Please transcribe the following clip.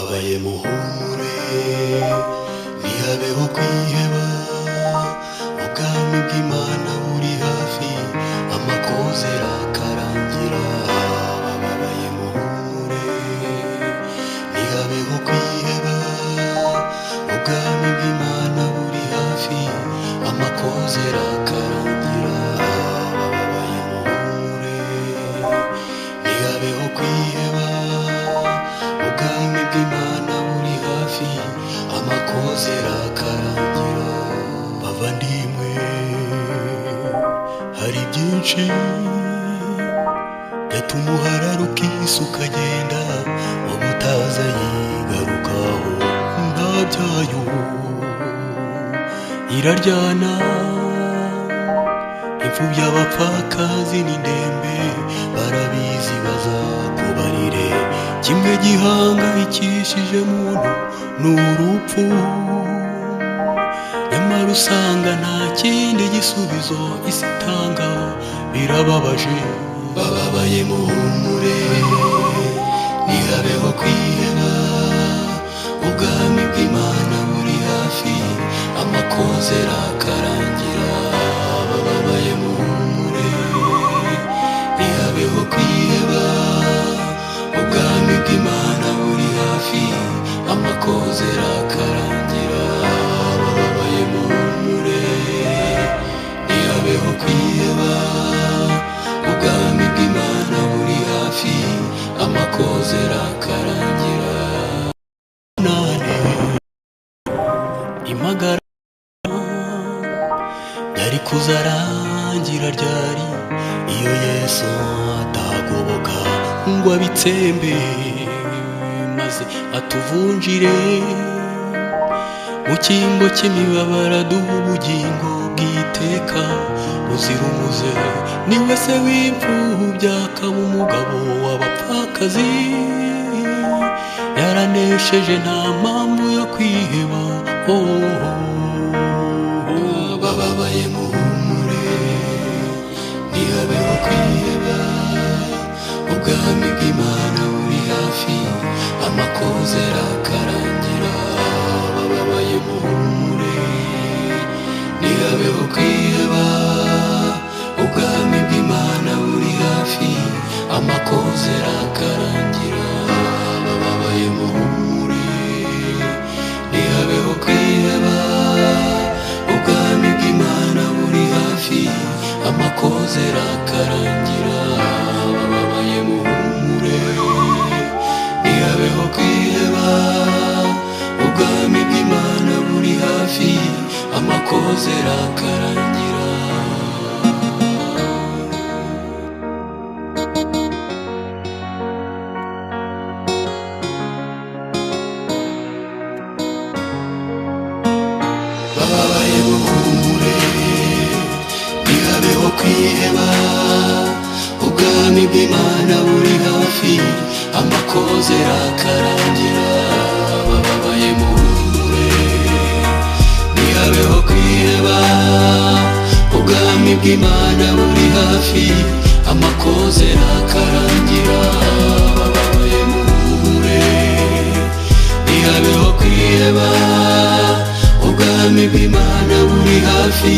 bababaye muhumure ntihabeho kwiheba ubwami bw'Imana buri hafi amakozera akarangira bababaye muhumure ntihabeho kwiheba ubwami bw'Imana buri hafi amakozera akarangira bababaye muhumure ntihabeho kwiheba ubwami bw'Imana buri hafi amakozera akarangira bavandimwe hari byinshi byatuma uhararuka isi ukagenda ubutaza yigarukaho nta byayo iraryana imfubyi abapfakazi n'indembe barabizi bazakubarire kimwe gihangayikishije muntu n'urupfu nyamara usanga nta kindi gisubizo isi itanga birababaje bababaye muhumure ntihabeho kwiheba ubwami bw'Imana buri hafi amakozera akarangira bababaye muhumure ntihabeho kwiheba ubwami bw'Imana buri hafi amakozera akarangira bababaye muhumure ntihabeho kwiheba ubwami bw'Imana buri hafi amakozera akarangira imagara yari kuzarangira ryari iyo Yesu atagoboka ngo abitsembe maze atuvunjire mu cyimbo cy'imibabaro aduha ubugingo bw'iteka buzira umuze niwe se w'imfubyi akaba umugabo w'abapfakazi yaranesheje nta mpamvu yo kwiheba bababaye muhumure ntihabeho kwiheba ubwami bw'Imana buri hafi amakozera akarangira bababaye muhumure ntihabeho kwiheba ubwami bw'Imana buri hafi amakozera akarangira bababaye muhumure ntihabeho kwiheba ubwami bw'Imana buri hafi amakozera akarangira bababaye muhumure ntihabeho kwiheba ubwami bw'Imana buri hafi amakozera akarangira bababaye muhumure ntihabeho kwiheba ubwami bw'Imana buri hafi amakozera akarangira bababaye muhumure ntihabeho kwiheba ubwami bw'Imana buri hafi amakozera akarangira bababaye muhumure ntihabeho kwiheba ubwami bw'Imana buri hafi